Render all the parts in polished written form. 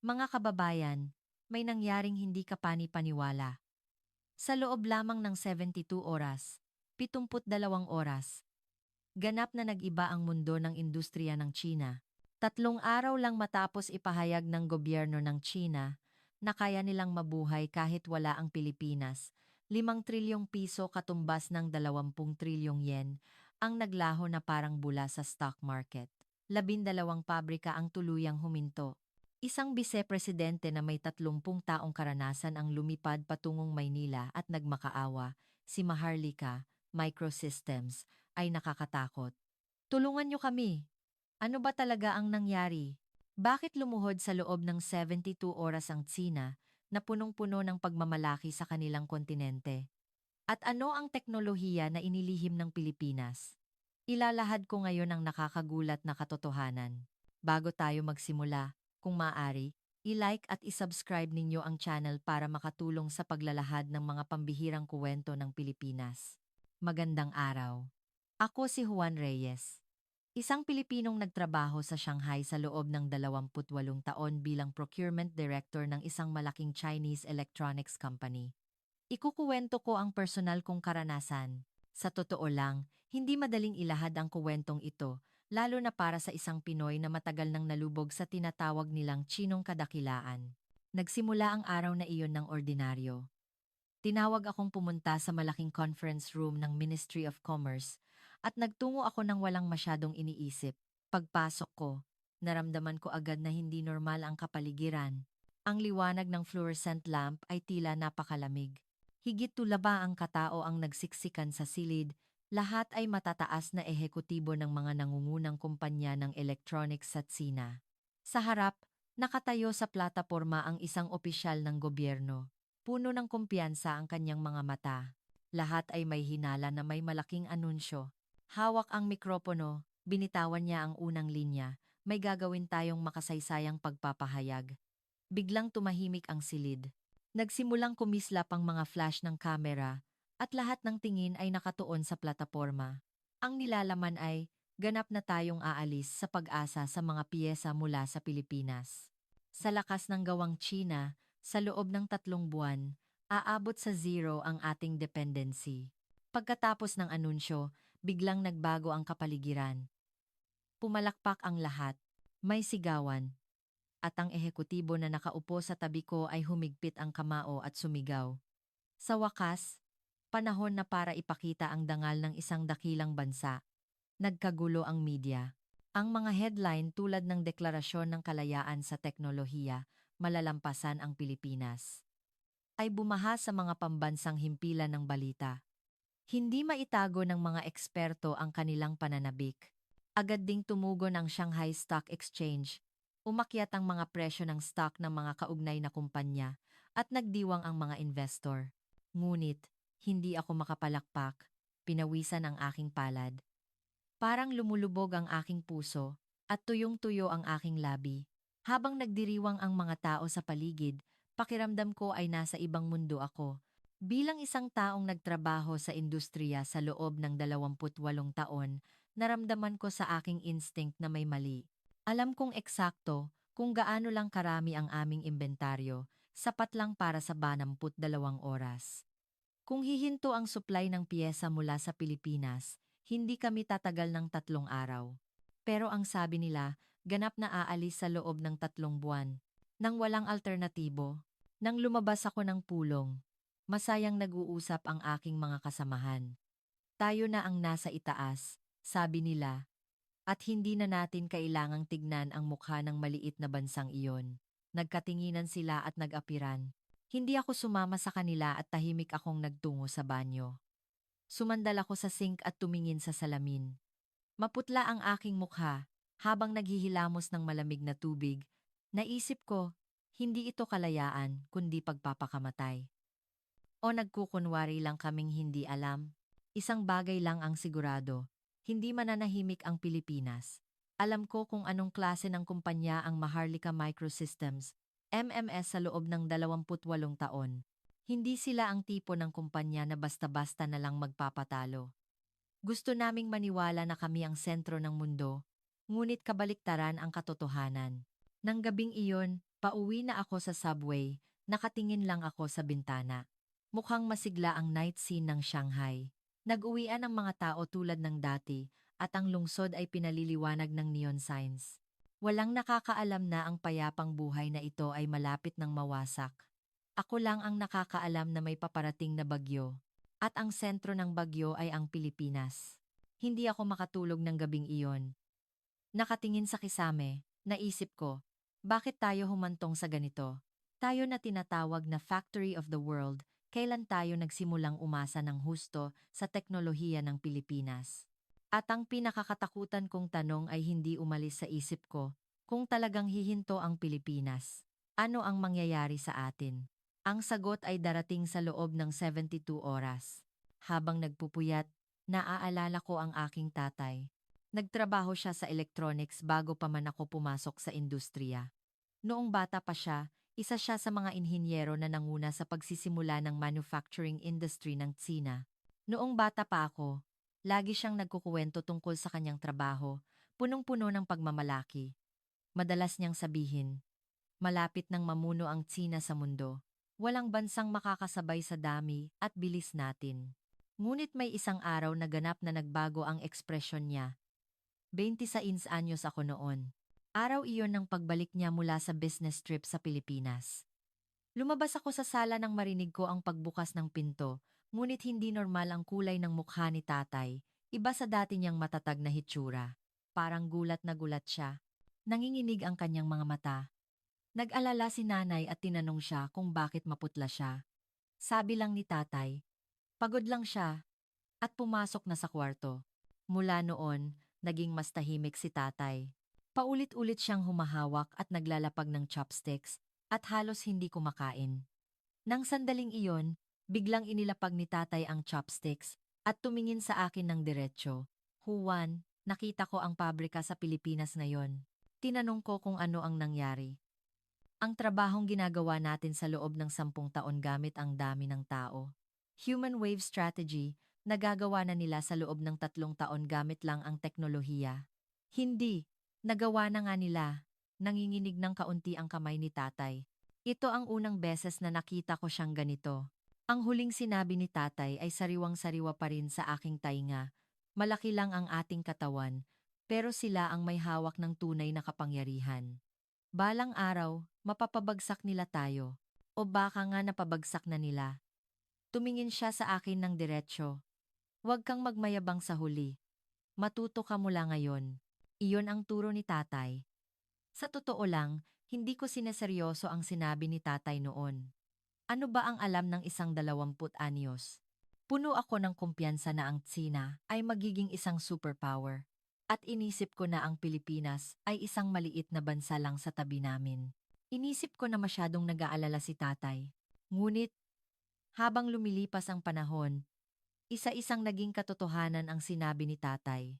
Mga kababayan, may nangyaring hindi kapani-paniwala. Sa loob lamang ng 72 oras, 72 oras, ganap na nag-iba ang mundo ng industriya ng China. 3 araw lang matapos ipahayag ng gobyerno ng China na kaya nilang mabuhay kahit wala ang Pilipinas, 5 trilyong piso katumbas ng 20 trilyong yen ang naglaho na parang bula sa stock market. 12 pabrika ang tuluyang huminto. Isang bisepresidente na may 30 taong karanasan ang lumipad patungong Maynila at nagmakaawa, si Maharlika Microsystems, ay nakakatakot. Tulungan niyo kami. Ano ba talaga ang nangyari? Bakit lumuhod sa loob ng 72 oras ang Tsina na punong-puno ng pagmamalaki sa kanilang kontinente? At ano ang teknolohiya na inilihim ng Pilipinas? Ilalahad ko ngayon ang nakakagulat na katotohanan. Bago tayo magsimula, kung maaari, i-like at i-subscribe ninyo ang channel para makatulong sa paglalahad ng mga pambihirang kuwento ng Pilipinas. Magandang araw. Ako si Juan Reyes. Isang Pilipinong nagtrabaho sa Shanghai sa loob ng 28 taon bilang procurement director ng isang malaking Chinese electronics company. Ikukuwento ko ang personal kong karanasan. Sa totoo lang, hindi madaling ilahad ang kuwentong ito, lalo na para sa isang Pinoy na matagal nang nalubog sa tinatawag nilang Chinong kadakilaan. Nagsimula ang araw na iyon ng ordinaryo. Tinawag akong pumunta sa malaking conference room ng Ministry of Commerce at nagtungo ako ng walang masyadong iniisip. Pagpasok ko, naramdaman ko agad na hindi normal ang kapaligiran. Ang liwanag ng fluorescent lamp ay tila napakalamig. Higit tulaba ang katao ang nagsiksikan sa silid, lahat ay matataas na ehekutibo ng mga nangungunang kumpanya ng electronics sa Tsina. Sa harap, nakatayo sa plataporma ang isang opisyal ng gobyerno. Puno ng kumpiyansa ang kanyang mga mata. Lahat ay may hinala na may malaking anunsyo. Hawak ang mikropono, binitawan niya ang unang linya, may gagawin tayong makasaysayang pagpapahayag. Biglang tumahimik ang silid. Nagsimulang kumislap ang mga flash ng kamera at lahat ng tingin ay nakatuon sa plataporma. Ang nilalaman ay, ganap na tayong aalis sa pag-asa sa mga piyesa mula sa Pilipinas. Sa lakas ng gawang China, sa loob ng 3 buwan, aabot sa zero ang ating dependency. Pagkatapos ng anunsyo, biglang nagbago ang kapaligiran. Pumalakpak ang lahat, may sigawan, at ang ehekutibo na nakaupo sa tabi ko ay humigpit ang kamao at sumigaw. Sa wakas, panahon na para ipakita ang dangal ng isang dakilang bansa. Nagkagulo ang media. Ang mga headline tulad ng Deklarasyon ng Kalayaan sa Teknolohiya, Malalampasan ang Pilipinas, ay bumaha sa mga pambansang himpilan ng balita. Hindi maitago ng mga eksperto ang kanilang pananabik. Agad ding tumugon ang Shanghai Stock Exchange. Umakyat ang mga presyo ng stock ng mga kaugnay na kumpanya at nagdiwang ang mga investor. Ngunit, hindi ako makapalakpak. Pinawisan ang aking palad. Parang lumulubog ang aking puso at tuyong-tuyo ang aking labi. Habang nagdiriwang ang mga tao sa paligid, pakiramdam ko ay nasa ibang mundo ako. Bilang isang taong nagtrabaho sa industriya sa loob ng 28 taon, naramdaman ko sa aking instinct na may mali. Alam kong eksakto kung gaano lang karami ang aming inventaryo, sapat lang para sa 22 oras. Kung hihinto ang supply ng piyesa mula sa Pilipinas, hindi kami tatagal ng 3 araw. Pero ang sabi nila, ganap na aalis sa loob ng 3 buwan. Nang walang alternatibo, nang lumabas ako ng pulong, masayang nag-uusap ang aking mga kasamahan. Tayo na ang nasa itaas, sabi nila, at hindi na natin kailangang tignan ang mukha ng maliit na bansang iyon. Nagkatinginan sila at nag-apiran. Hindi ako sumama sa kanila at tahimik akong nagtungo sa banyo. Sumandal ako sa sink at tumingin sa salamin. Maputla ang aking mukha habang naghihilamos ng malamig na tubig. Naisip ko, hindi ito kalayaan kundi pagpapakamatay. O nagkukunwari lang kaming hindi alam? Isang bagay lang ang sigurado, hindi mananahimik ang Pilipinas. Alam ko kung anong klase ng kumpanya ang Maharlika Microsystems, MMS sa loob ng 28 taon. Hindi sila ang tipo ng kumpanya na basta-basta na lang magpapatalo. Gusto naming maniwala na kami ang sentro ng mundo, ngunit kabaliktaran ang katotohanan. Nang gabing iyon, Pauwi na ako sa subway, nakatingin lang ako sa bintana. Mukhang masigla ang night scene ng Shanghai. Nag-uwian ang mga tao tulad ng dati, at ang lungsod ay pinaliliwanag ng neon signs. Walang nakakaalam na ang payapang buhay na ito ay malapit ng mawasak. Ako lang ang nakakaalam na may paparating na bagyo. At ang sentro ng bagyo ay ang Pilipinas. Hindi ako makatulog ng gabing iyon. Nakatingin sa kisame, naisip ko, bakit tayo humantong sa ganito? Tayo na tinatawag na factory of the world, kailan tayo nagsimulang umasa ng husto sa teknolohiya ng Pilipinas? At ang pinakakatakutan kong tanong ay hindi umalis sa isip ko, kung talagang hihinto ang Pilipinas, ano ang mangyayari sa atin? Ang sagot ay darating sa loob ng 72 oras. Habang nagpupuyat, naaalala ko ang aking tatay. Nagtrabaho siya sa electronics bago pa man ako pumasok sa industriya. Noong bata pa siya, isa siya sa mga inhinyero na nanguna sa pagsisimula ng manufacturing industry ng Tsina. Noong bata pa ako, lagi siyang nagkukuwento tungkol sa kanyang trabaho, punong-puno ng pagmamalaki. Madalas niyang sabihin, malapit nang mamuno ang Tsina sa mundo. Walang bansang makakasabay sa dami at bilis natin. Ngunit may isang araw na ganap na nagbago ang ekspresyon niya. 26 anyos ako noon. Araw iyon ng pagbalik niya mula sa business trip sa Pilipinas. Lumabas ako sa sala nang marinig ko ang pagbukas ng pinto, ngunit hindi normal ang kulay ng mukha ni tatay, iba sa dati niyang matatag na hitsura. Parang gulat na gulat siya. Nanginginig ang kanyang mga mata. Nag-alala si nanay at tinanong siya kung bakit maputla siya. Sabi lang ni tatay, pagod lang siya, at pumasok na sa kwarto. Mula noon, naging mas tahimik si tatay. Paulit-ulit siyang humahawak at naglalapag ng chopsticks at halos hindi kumakain. Nang sandaling iyon, biglang inilapag ni tatay ang chopsticks at tumingin sa akin ng diretsyo. Juan, nakita ko ang pabrika sa Pilipinas ngayon. Tinanong ko kung ano ang nangyari. Ang trabahong ginagawa natin sa loob ng 10 taon gamit ang dami ng tao. Human wave strategy, nagagawa na nila sa loob ng 3 taon gamit lang ang teknolohiya. Hindi, nagawa na nga nila. Nanginginig ng kaunti ang kamay ni tatay. Ito ang unang beses na nakita ko siyang ganito. Ang huling sinabi ni tatay ay sariwang-sariwa pa rin sa aking tainga. Malaki lang ang ating katawan, pero sila ang may hawak ng tunay na kapangyarihan. Balang araw, mapapabagsak nila tayo. O baka nga napabagsak na nila. Tumingin siya sa akin ng diretsyo. Huwag kang magmayabang sa huli. Matuto ka mula ngayon. Iyon ang turo ni tatay. Sa totoo lang, hindi ko sineseryoso ang sinabi ni tatay noon. Ano ba ang alam ng isang 20 anyos? Puno ako ng kumpiyansa na ang Tsina ay magiging isang superpower. At inisip ko na ang Pilipinas ay isang maliit na bansa lang sa tabi namin. Inisip ko na masyadong nag-aalala si tatay. Ngunit, habang lumilipas ang panahon, isa-isang naging katotohanan ang sinabi ni tatay.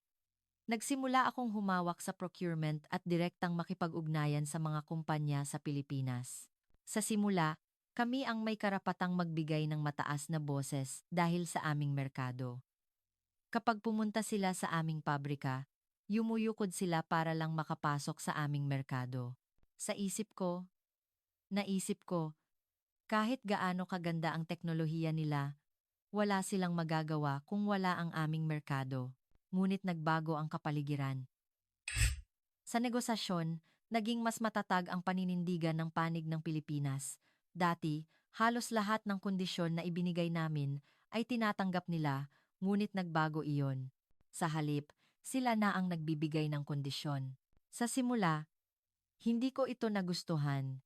Nagsimula akong humawak sa procurement at direktang makipag-ugnayan sa mga kumpanya sa Pilipinas. Sa simula, kami ang may karapatang magbigay ng mataas na boses dahil sa aming merkado. Kapag pumunta sila sa aming pabrika, yumuyukod sila para lang makapasok sa aming merkado. Sa naisip ko, kahit gaano kaganda ang teknolohiya nila, wala silang magagawa kung wala ang aming merkado. Ngunit nagbago ang kapaligiran. Sa negosasyon, naging mas matatag ang paninindigan ng panig ng Pilipinas. Dati, halos lahat ng kondisyon na ibinigay namin ay tinatanggap nila, ngunit nagbago iyon. Sa halip, sila na ang nagbibigay ng kondisyon. Sa simula, hindi ko ito nagustuhan.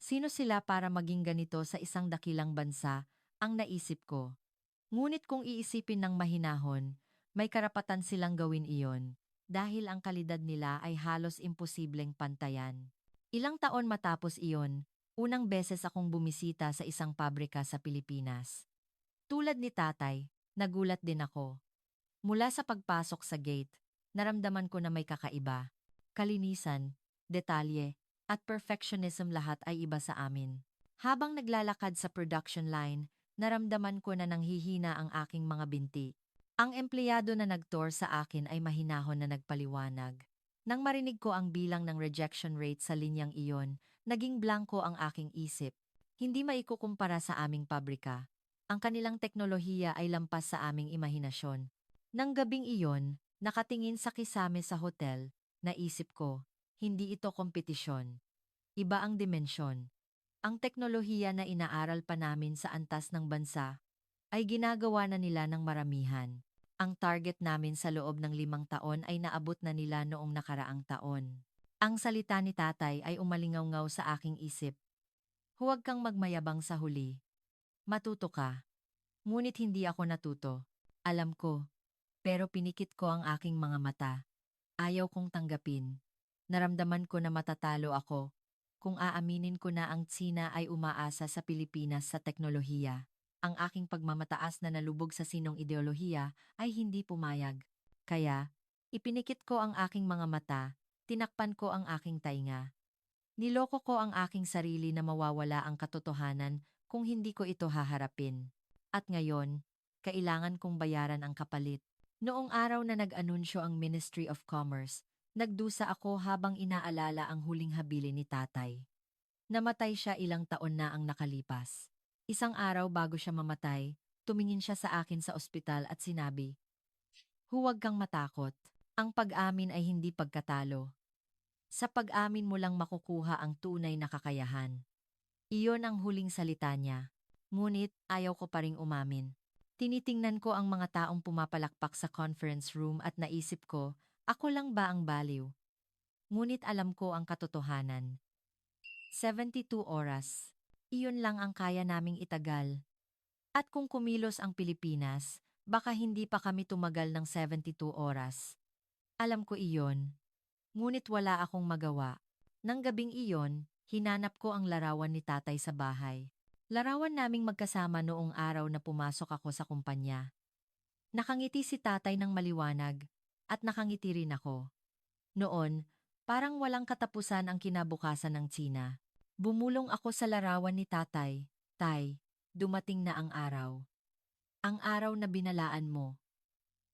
Sino sila para maging ganito sa isang dakilang bansa, ang naisip ko. Ngunit kung iisipin ng mahinahon, may karapatan silang gawin iyon, dahil ang kalidad nila ay halos imposibleng pantayan. Ilang taon matapos iyon, unang beses akong bumisita sa isang pabrika sa Pilipinas. Tulad ni tatay, nagulat din ako. Mula sa pagpasok sa gate, naramdaman ko na may kakaiba. Kalinisan, detalye, at perfectionism lahat ay iba sa amin. Habang naglalakad sa production line, naramdaman ko na nanghihina ang aking mga binti. Ang empleyado na nag-tour sa akin ay mahinahon na nagpaliwanag. Nang marinig ko ang bilang ng rejection rate sa linyang iyon, Naging blanko ang aking isip. Hindi maikukumpara sa aming pabrika. Ang kanilang teknolohiya ay lampas sa aming imahinasyon. Nang gabing iyon, nakatingin sa kisame sa hotel, naisip ko, hindi ito kompetisyon. Iba ang dimensyon. Ang teknolohiya na inaaral pa namin sa antas ng bansa ay ginagawa na nila ng maramihan. Ang target namin sa loob ng 5 taon ay naabot na nila noong nakaraang taon. Ang salita ni tatay ay umalingaw-ngaw sa aking isip. Huwag kang magmayabang sa huli. Matuto ka. Ngunit hindi ako natuto. Alam ko. Pero pinikit ko ang aking mga mata. Ayaw kong tanggapin. Naramdaman ko na matatalo ako kung aaminin ko na ang Tsina ay umaasa sa Pilipinas sa teknolohiya. Ang aking pagmamataas na nalubog sa sinong ideolohiya ay hindi pumayag. Kaya, ipinikit ko ang aking mga mata, tinakpan ko ang aking tainga. Niloko ko ang aking sarili na mawawala ang katotohanan kung hindi ko ito haharapin. At ngayon, kailangan kong bayaran ang kapalit. Noong araw na nag-anunsyo ang Ministry of Commerce, nagdusa ako habang inaalala ang huling habilin ni tatay. Namatay siya ilang taon na ang nakalipas. Isang araw bago siya mamatay, tumingin siya sa akin sa ospital at sinabi, "Huwag kang matakot. Ang pag-amin ay hindi pagkatalo. Sa pag-amin mo lang makukuha ang tunay na kakayahan." Iyon ang huling salita niya. Ngunit ayaw ko pa ring umamin. Tinitingnan ko ang mga taong pumapalakpak sa conference room at naisip ko, ako lang ba ang baliw? Ngunit alam ko ang katotohanan. 72 oras. Iyon lang ang kaya naming itagal. At kung kumilos ang Pilipinas, baka hindi pa kami tumagal ng 72 oras. Alam ko iyon. Ngunit wala akong magawa. Nang gabing iyon, hinanap ko ang larawan ni tatay sa bahay. Larawan naming magkasama noong araw na pumasok ako sa kumpanya. Nakangiti si tatay ng maliwanag, at nakangiti rin ako. Noon, parang walang katapusan ang kinabukasan ng Tsina. Bumulong ako sa larawan ni tatay. Tay, dumating na ang araw. Ang araw na binalaan mo.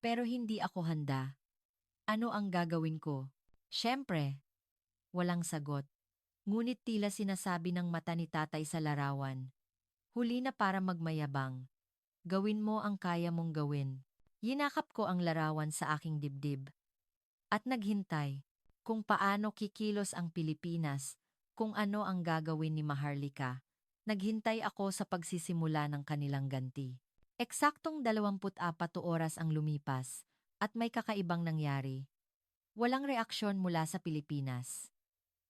Pero hindi ako handa. Ano ang gagawin ko? Siyempre, walang sagot. Ngunit tila sinasabi ng mata ni tatay sa larawan. Huli na para magmayabang. Gawin mo ang kaya mong gawin. Yinakap ko ang larawan sa aking dibdib. At naghintay. Kung paano kikilos ang Pilipinas, kung ano ang gagawin ni Maharlika. Naghintay ako sa pagsisimula ng kanilang ganti. Eksaktong 24 oras ang lumipas, at may kakaibang nangyari. Walang reaksyon mula sa Pilipinas.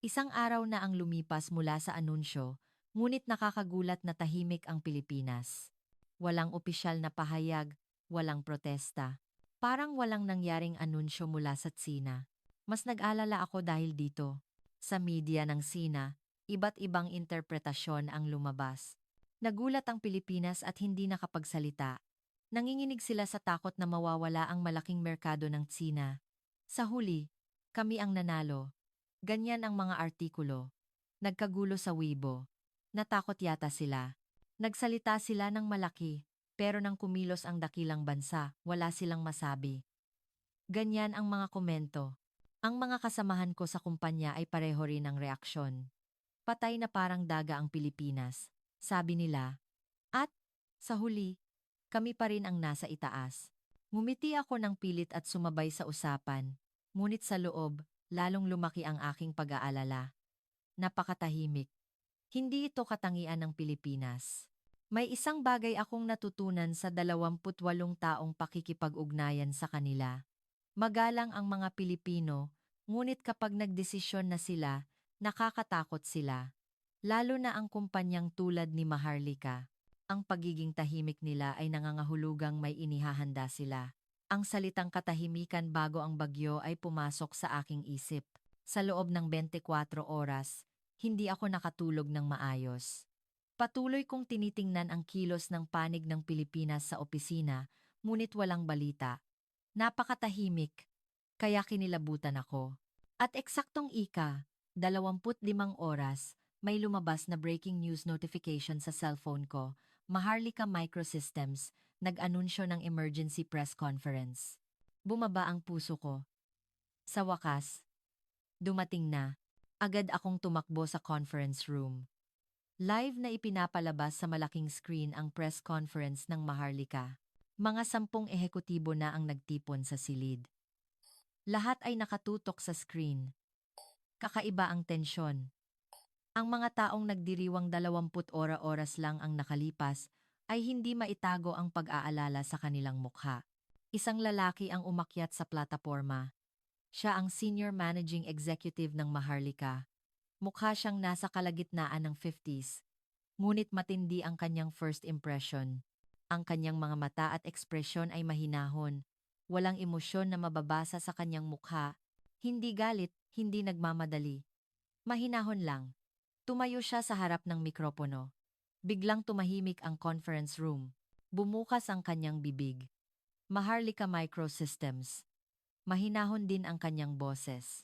Isang araw na ang lumipas mula sa anunsyo, ngunit nakakagulat na tahimik ang Pilipinas. Walang opisyal na pahayag, walang protesta. Parang walang nangyaring anunsyo mula sa Tsina. Mas nag-alala ako dahil dito. Sa media ng Tsina, iba't ibang interpretasyon ang lumabas. Nagulat ang Pilipinas at hindi nakapagsalita. Nanginginig sila sa takot na mawawala ang malaking merkado ng Tsina. Sa huli, kami ang nanalo. Ganyan ang mga artikulo. Nagkagulo sa Weibo. Natakot yata sila. Nagsalita sila ng malaki, pero nang kumilos ang dakilang bansa, wala silang masabi. Ganyan ang mga komento. Ang mga kasamahan ko sa kumpanya ay pareho rin ang reaksyon. Patay na parang daga ang Pilipinas, sabi nila. At, sa huli, kami pa rin ang nasa itaas. Ngumiti ako ng pilit at sumabay sa usapan. Ngunit sa loob, lalong lumaki ang aking pag-aalala. Napakatahimik. Hindi ito katangian ng Pilipinas. May isang bagay akong natutunan sa 28 taong pakikipag-ugnayan sa kanila. Magalang ang mga Pilipino, ngunit kapag nagdesisyon na sila, nakakatakot sila. Lalo na ang kumpanyang tulad ni Maharlika. Ang pagiging tahimik nila ay nangangahulugang may inihahanda sila. Ang salitang katahimikan bago ang bagyo ay pumasok sa aking isip. Sa loob ng 24 oras, hindi ako nakatulog ng maayos. Patuloy kong tinitingnan ang kilos ng panig ng Pilipinas sa opisina, ngunit walang balita. Napakatahimik, kaya kinilabutan ako. At eksaktong 25 oras, may lumabas na breaking news notification sa cellphone ko. Maharlika Microsystems, nag-anunsyo ng emergency press conference. Bumaba ang puso ko. Sa wakas, dumating na. Agad akong tumakbo sa conference room. Live na ipinapalabas sa malaking screen ang press conference ng Maharlika. Mga 10 ehekutibo na ang nagtipon sa silid. Lahat ay nakatutok sa screen. Kakaiba ang tensyon. Ang mga taong nagdiriwang 20 oras lang ang nakalipas ay hindi maitago ang pag-aalala sa kanilang mukha. Isang lalaki ang umakyat sa plataporma. Siya ang senior managing executive ng Maharlika. Mukha siyang nasa kalagitnaan ng 50s. Ngunit matindi ang kanyang first impression. Ang kanyang mga mata at ekspresyon ay mahinahon. Walang emosyon na mababasa sa kanyang mukha. Hindi galit, hindi nagmamadali. Mahinahon lang. Tumayo siya sa harap ng mikropono. Biglang tumahimik ang conference room. Bumukas ang kanyang bibig. Maharlika Microsystems. Mahinahon din ang kanyang boses.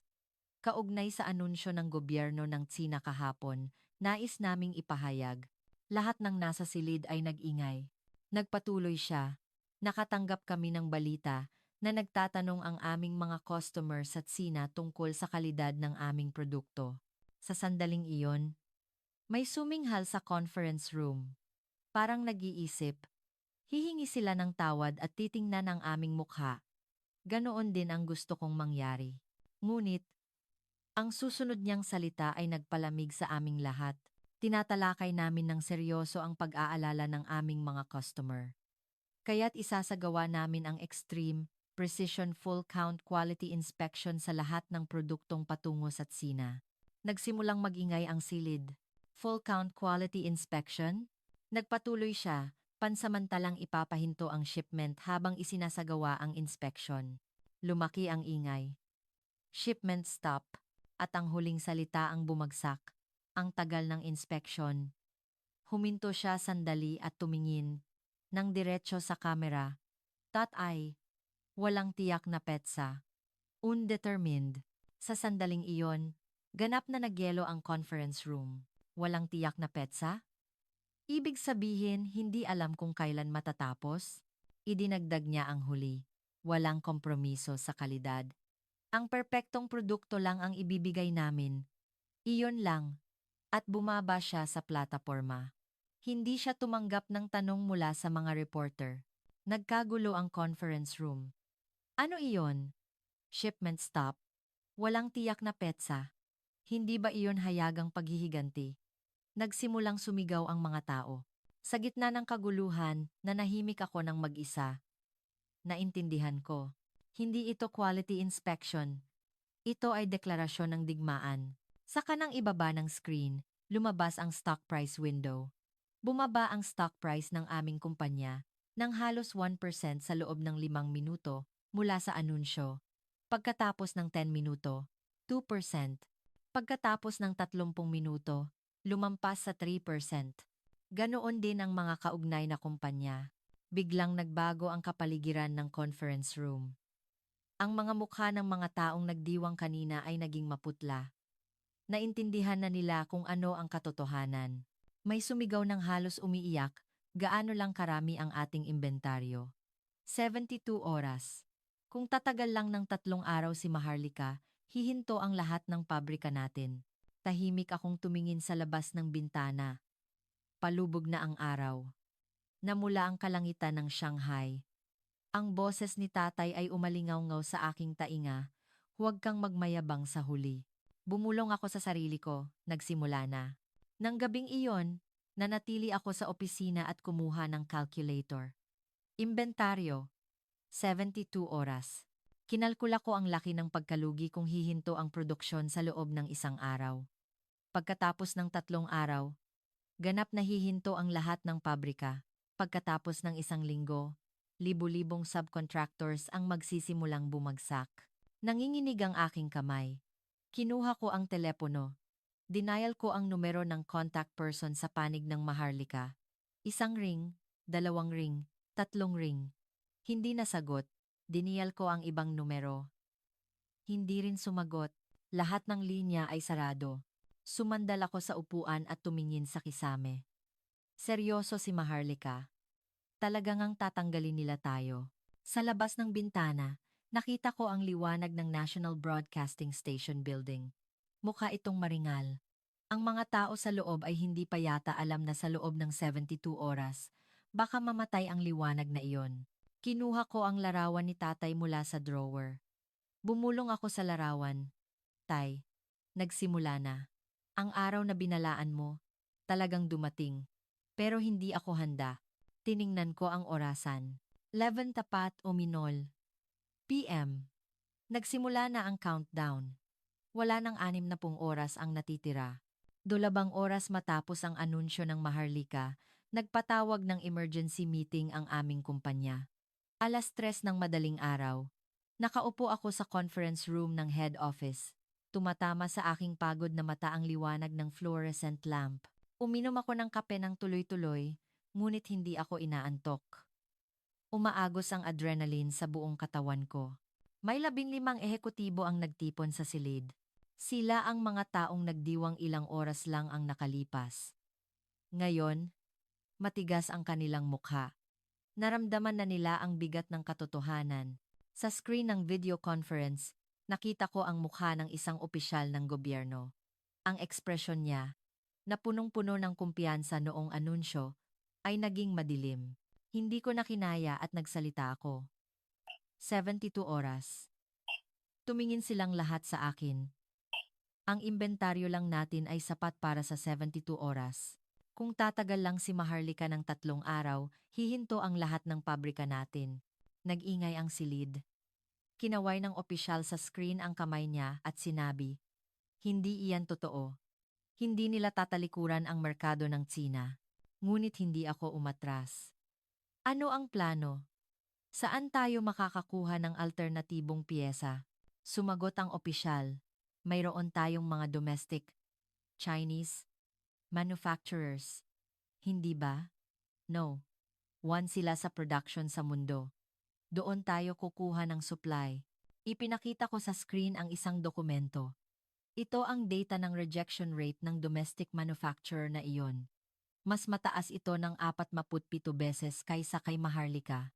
Kaugnay sa anunsyo ng gobyerno ng Tsina kahapon, nais naming ipahayag. Lahat ng nasa silid ay nag-ingay. Nagpatuloy siya. Nakatanggap kami ng balita na nagtatanong ang aming mga customer sa Tsina tungkol sa kalidad ng aming produkto. Sa sandaling iyon, may suminghal sa conference room. Parang nag-iisip. Hihingi sila ng tawad at titingnan ang aming mukha. Ganoon din ang gusto kong mangyari. Ngunit, ang susunod niyang salita ay nagpalamig sa aming lahat. Tinatalakay namin ng seryoso ang pag-aalala ng aming mga customer. Kaya't isasagawa namin ang extreme, precision full count quality inspection sa lahat ng produktong patungo sa Tsina. Nagsimulang magingay ang silid. Full count quality inspection? Nagpatuloy siya, pansamantalang ipapahinto ang shipment habang isinasagawa ang inspection. Lumaki ang ingay. Shipment stop, at ang huling salita ang bumagsak. Ang tagal ng inspection. Huminto siya sandali at tumingin, nang diretso sa kamera. Tatay, walang tiyak na petsa. Undetermined. Sa sandaling iyon, ganap na nagyelo ang conference room. Walang tiyak na petsa? Ibig sabihin, hindi alam kung kailan matatapos? Idinagdag niya ang huli. Walang kompromiso sa kalidad. Ang perpektong produkto lang ang ibibigay namin. Iyon lang. At bumaba siya sa plataporma. Hindi siya tumanggap ng tanong mula sa mga reporter. Nagkagulo ang conference room. Ano iyon? Shipment stop? Walang tiyak na petsa? Hindi ba iyon hayagang paghihiganti? Nagsimulang sumigaw ang mga tao. Sa gitna ng kaguluhan, nanahimik ako ng mag-isa. Naintindihan ko. Hindi ito quality inspection. Ito ay deklarasyon ng digmaan. Sa kanang ibaba ng screen, lumabas ang stock price window. Bumaba ang stock price ng aming kumpanya ng halos 1% sa loob ng 5 minuto mula sa anunsyo. Pagkatapos ng 10 minuto, 2%. Pagkatapos ng 30 minuto, lumampas sa 3%. Ganoon din ang mga kaugnay na kumpanya. Biglang nagbago ang kapaligiran ng conference room. Ang mga mukha ng mga taong nagdiwang kanina ay naging maputla. Naintindihan na nila kung ano ang katotohanan. May sumigaw ng halos umiiyak, gaano lang karami ang ating inventaryo. 72 oras. Kung tatagal lang ng 3 araw si Maharlika, hihinto ang lahat ng pabrika natin. Tahimik akong tumingin sa labas ng bintana. Palubog na ang araw. Namula ang kalangitan ng Shanghai. Ang boses ni tatay ay umalingaw-ngaw sa aking tainga. Huwag kang magmayabang sa huli. Bumulong ako sa sarili ko, nagsimula na. Nang gabing iyon, nanatili ako sa opisina at kumuha ng calculator. Inventaryo, 72 oras. Kinalkula ko ang laki ng pagkalugi kung hihinto ang produksyon sa loob ng 1 araw. Pagkatapos ng 3 araw, ganap na hihinto ang lahat ng pabrika. Pagkatapos ng 1 linggo, libu-libong subcontractors ang magsisimulang bumagsak. Nanginginig ang aking kamay. Kinuha ko ang telepono. Dinial ko ang numero ng contact person sa panig ng Maharlika. 1 ring, 2 ring, 3 ring. Hindi nasagot. Dinial ko ang ibang numero. Hindi rin sumagot. Lahat ng linya ay sarado. Sumandal ako sa upuan at tumingin sa kisame. Seryoso si Maharlika. Talagang ang tatanggalin nila tayo. Sa labas ng bintana, nakita ko ang liwanag ng National Broadcasting Station Building. Mukha itong maringal. Ang mga tao sa loob ay hindi pa yata alam na sa loob ng 72 oras, baka mamatay ang liwanag na iyon. Kinuha ko ang larawan ni tatay mula sa drawer. Bumulong ako sa larawan. Tay, nagsimula na. Ang araw na binalaan mo, talagang dumating. Pero hindi ako handa. Tiningnan ko ang orasan. 11 tapat o minol. PM. Nagsimula na ang countdown. Wala nang 60 oras ang natitira. 2 oras matapos ang anunsyo ng Maharlika, nagpatawag ng emergency meeting ang aming kumpanya. 3:00 ng madaling araw. Nakaupo ako sa conference room ng head office. Tumatama sa aking pagod na mata ang liwanag ng fluorescent lamp. Uminom ako ng kape ng tuloy-tuloy, ngunit hindi ako inaantok. Umaagos ang adrenaline sa buong katawan ko. May 15 ehekutibo ang nagtipon sa silid. Sila ang mga taong nagdiwang ilang oras lang ang nakalipas. Ngayon, matigas ang kanilang mukha. Naramdaman na nila ang bigat ng katotohanan. Sa screen ng video conference, nakita ko ang mukha ng isang opisyal ng gobyerno. Ang ekspresyon niya, na punong-puno ng kumpiyansa noong anunsyo, ay naging madilim. Hindi ko na kinaya at nagsalita ako. 72 oras. Tumingin silang lahat sa akin. Ang inventaryo lang natin ay sapat para sa 72 oras. Kung tatagal lang si Maharlika ng 3 araw, hihinto ang lahat ng pabrika natin. Nag-ingay ang silid. Kinaway ng opisyal sa screen ang kamay niya at sinabi, "Hindi iyan totoo. Hindi nila tatalikuran ang merkado ng Tsina." Ngunit hindi ako umatras. Ano ang plano? Saan tayo makakakuha ng alternatibong piyesa? Sumagot ang opisyal. Mayroon tayong mga domestic, Chinese, manufacturers. Hindi ba? No. One sila sa production sa mundo. Doon tayo kukuha ng supply. Ipinakita ko sa screen ang isang dokumento. Ito ang data ng rejection rate ng domestic manufacturer na iyon. Mas mataas ito ng 47 beses kaysa kay Maharlika.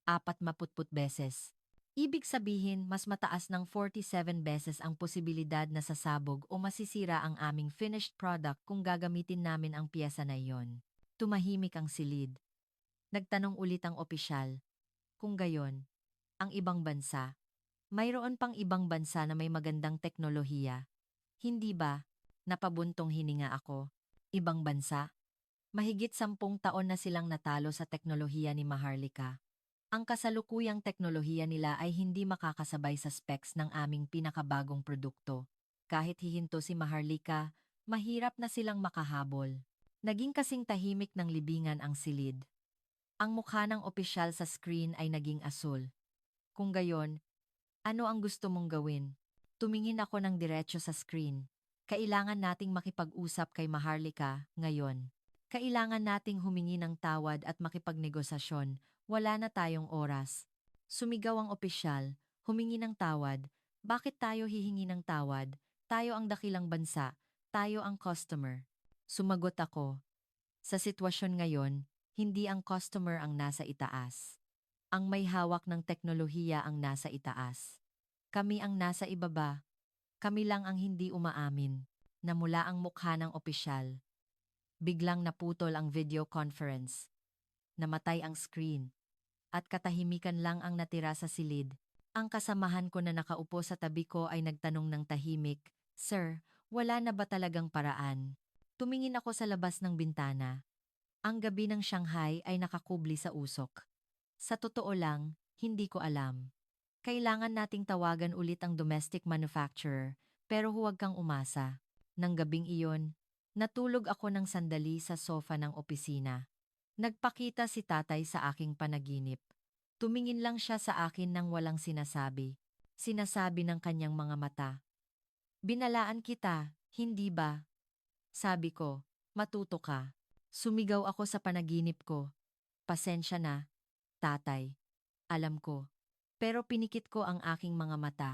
47 beses. Ibig sabihin, mas mataas ng 47 beses ang posibilidad na sasabog o masisira ang aming finished product kung gagamitin namin ang piyesa na iyon. Tumahimik ang silid. Nagtanong ulit ang opisyal. Kung gayon, ang ibang bansa, mayroon pang ibang bansa na may magandang teknolohiya. Hindi ba? Napabuntong hininga ako. Ibang bansa? Mahigit 10 taon na silang natalo sa teknolohiya ni Maharlika. Ang kasalukuyang teknolohiya nila ay hindi makakasabay sa specs ng aming pinakabagong produkto. Kahit hihinto si Maharlika, mahirap na silang makahabol. Naging kasing tahimik ng libingan ang silid. Ang mukha ng opisyal sa screen ay naging asul. Kung gayon, ano ang gusto mong gawin? Tumingin ako ng diretso sa screen. Kailangan nating makipag-usap kay Maharlika ngayon. Kailangan nating humingi ng tawad at makipagnegosasyon. Wala na tayong oras. Sumigaw ang opisyal, humingi ng tawad. Bakit tayo hihingi ng tawad? Tayo ang dakilang bansa. Tayo ang customer. Sumagot ako. Sa sitwasyon ngayon, hindi ang customer ang nasa itaas. Ang may hawak ng teknolohiya ang nasa itaas. Kami ang nasa ibaba. Kami lang ang hindi umaamin. Namula ang mukha ng opisyal. Biglang naputol ang video conference. Namatay ang screen. At katahimikan lang ang natira sa silid. Ang kasamahan ko na nakaupo sa tabi ko ay nagtanong ng tahimik, "Sir, wala na ba talagang paraan?" Tumingin ako sa labas ng bintana. Ang gabi ng Shanghai ay nakakubli sa usok. Sa totoo lang, hindi ko alam. Kailangan nating tawagan ulit ang domestic manufacturer, pero huwag kang umasa. Nang gabing iyon, natulog ako ng sandali sa sofa ng opisina. Nagpakita si tatay sa aking panaginip. Tumingin lang siya sa akin nang walang sinasabi. Sinasabi ng kanyang mga mata. "Binalaan kita, hindi ba?" Sabi ko, "Matuto ka." Sumigaw ako sa panaginip ko. "Pasensya na, tatay. Alam ko." Pero pinikit ko ang aking mga mata.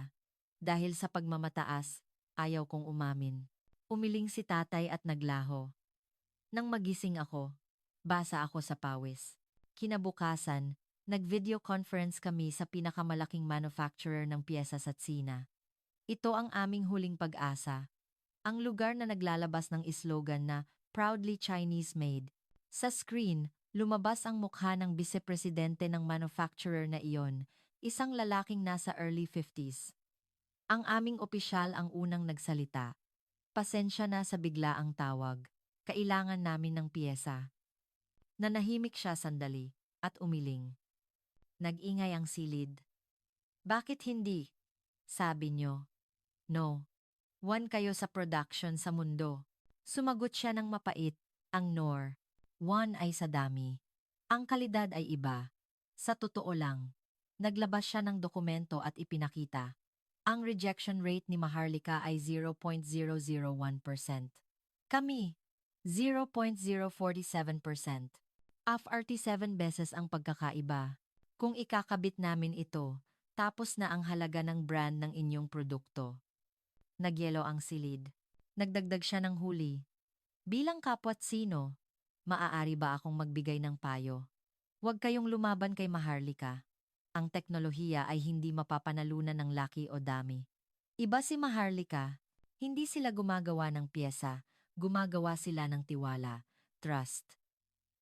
Dahil sa pagmamataas, ayaw kong umamin. Umiling si tatay at naglaho. Nang magising ako, basa ako sa pawis. Kinabukasan, nag-video conference kami sa pinakamalaking manufacturer ng piyesa sa Tsina. Ito ang aming huling pag-asa. Ang lugar na naglalabas ng slogan na Proudly Chinese Made. Sa screen, lumabas ang mukha ng vice-presidente ng manufacturer na iyon, isang lalaking nasa early 50s. Ang aming opisyal ang unang nagsalita. Pasensya na sa biglaang tawag. Kailangan namin ng piyesa. Nanahimik siya sandali at umiling. Nag-ingay ang silid. Bakit hindi? Sabi niyo. No. One kayo sa production sa mundo. Sumagot siya ng mapait, ang NOR. One ay sa dami. Ang kalidad ay iba. Sa totoo lang. Naglabas siya ng dokumento at ipinakita. Ang rejection rate ni Maharlika ay 0.001%. Kami, 0.047%. AFRT 7 beses ang pagkakaiba. Kung ikakabit namin ito, tapos na ang halaga ng brand ng inyong produkto. Nagyelo ang silid. Nagdagdag siya ng huli. Bilang kapwa't sino, maaari ba akong magbigay ng payo? Huwag kayong lumaban kay Maharlika. Ang teknolohiya ay hindi mapapanalunan ng laki o dami. Iba si Maharlika, hindi sila gumagawa ng piyesa, gumagawa sila ng tiwala, trust.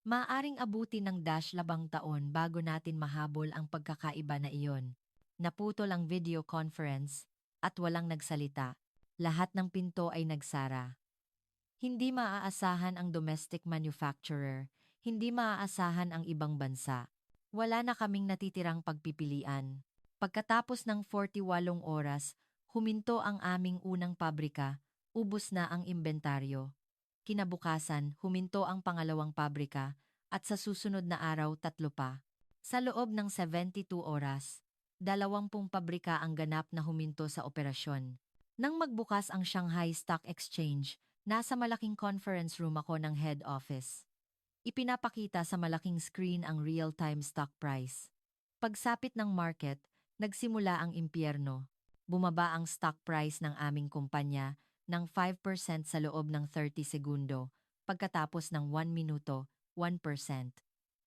Maaring abuti ng labang taon bago natin mahabol ang pagkakaiba na iyon. Naputol ang video conference at walang nagsalita. Lahat ng pinto ay nagsara. Hindi maaasahan ang domestic manufacturer, hindi maaasahan ang ibang bansa. Wala na kaming natitirang pagpipilian. Pagkatapos ng 48 oras, huminto ang aming unang pabrika, ubos na ang imbentaryo. Kinabukasan, huminto ang pangalawang pabrika, at sa susunod na araw 3 pa. Sa loob ng 72 oras, 20 pabrika ang ganap na huminto sa operasyon. Nang magbukas ang Shanghai Stock Exchange, nasa malaking conference room ako ng head office. Ipinapakita sa malaking screen ang real-time stock price. Pagsapit ng market, nagsimula ang impyerno. Bumaba ang stock price ng aming kumpanya ng 5% sa loob ng 30 segundo, pagkatapos ng 1 minuto, 1%.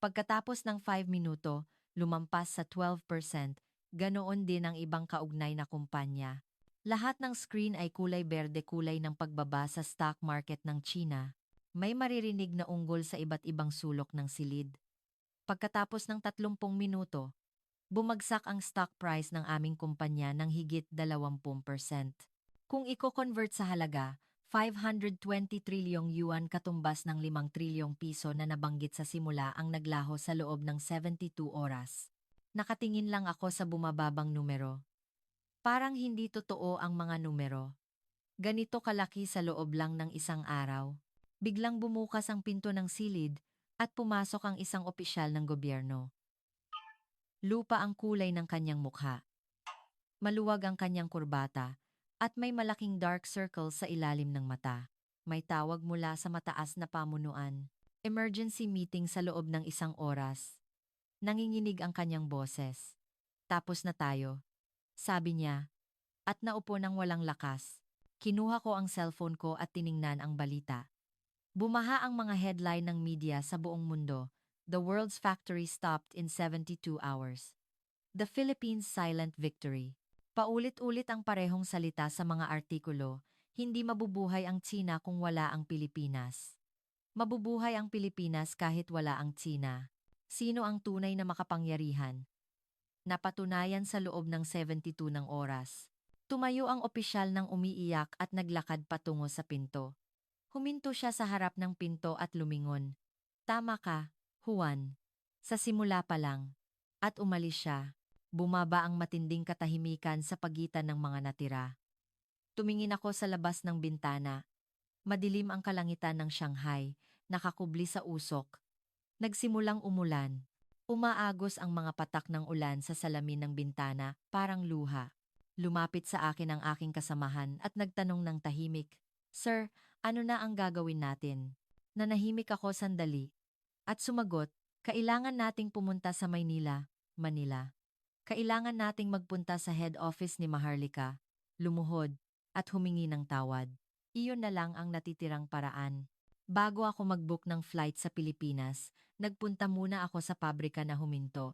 Pagkatapos ng 5 minuto, lumampas sa 12%, ganoon din ang ibang kaugnay na kumpanya. Lahat ng screen ay kulay berde, kulay ng pagbaba sa stock market ng China. May maririnig na unggol sa iba't ibang sulok ng silid. Pagkatapos ng 30 minuto, bumagsak ang stock price ng aming kumpanya ng higit 20%. Kung i-convert sa halaga, 520 trilyong yuan katumbas ng 5 trilyong piso na nabanggit sa simula ang naglaho sa loob ng 72 oras. Nakatingin lang ako sa bumababang numero. Parang hindi totoo ang mga numero. Ganito kalaki sa loob lang ng isang araw. Biglang bumukas ang pinto ng silid at pumasok ang isang opisyal ng gobyerno. Lupa ang kulay ng kanyang mukha. Maluwag ang kanyang kurbata at may malaking dark circle sa ilalim ng mata. May tawag mula sa mataas na pamunuan. Emergency meeting sa loob ng 1 oras. Nanginginig ang kanyang boses. Tapos na tayo. Sabi niya, at naupo ng walang lakas. Kinuha ko ang cellphone ko at tiningnan ang balita. Bumaha ang mga headline ng media sa buong mundo. The world's factory stopped in 72 hours. The Philippines' silent victory. Paulit-ulit ang parehong salita sa mga artikulo, hindi mabubuhay ang China kung wala ang Pilipinas. Mabubuhay ang Pilipinas kahit wala ang China. Sino ang tunay na makapangyarihan? Napatunayan sa loob ng 72 ng oras. Tumayo ang opisyal ng umiiyak at naglakad patungo sa pinto. Huminto siya sa harap ng pinto at lumingon. Tama ka, Juan. Sa simula pa lang. At umalis siya. Bumaba ang matinding katahimikan sa pagitan ng mga natira. Tumingin ako sa labas ng bintana. Madilim ang kalangitan ng Shanghai, nakakubli sa usok. Nagsimulang umulan. Umaagos ang mga patak ng ulan sa salamin ng bintana, parang luha. Lumapit sa akin ang aking kasamahan at nagtanong ng tahimik, "Sir, ano na ang gagawin natin?" Nanahimik ako sandali. At sumagot, "Kailangan nating pumunta sa Maynila, Manila. Kailangan nating magpunta sa head office ni Maharlika, lumuhod, at humingi ng tawad. Iyon na lang ang natitirang paraan." Bago ako mag-book ng flight sa Pilipinas, nagpunta muna ako sa pabrika na huminto.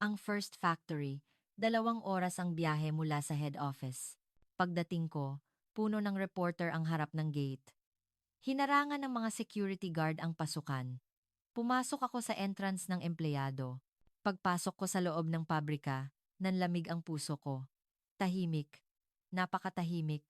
Ang first factory, 2 oras ang biyahe mula sa head office. Pagdating ko, puno ng reporter ang harap ng gate. Hinarangan ng mga security guard ang pasukan. Pumasok ako sa entrance ng empleyado. Pagpasok ko sa loob ng pabrika, nanlamig ang puso ko. Tahimik. Napakatahimik.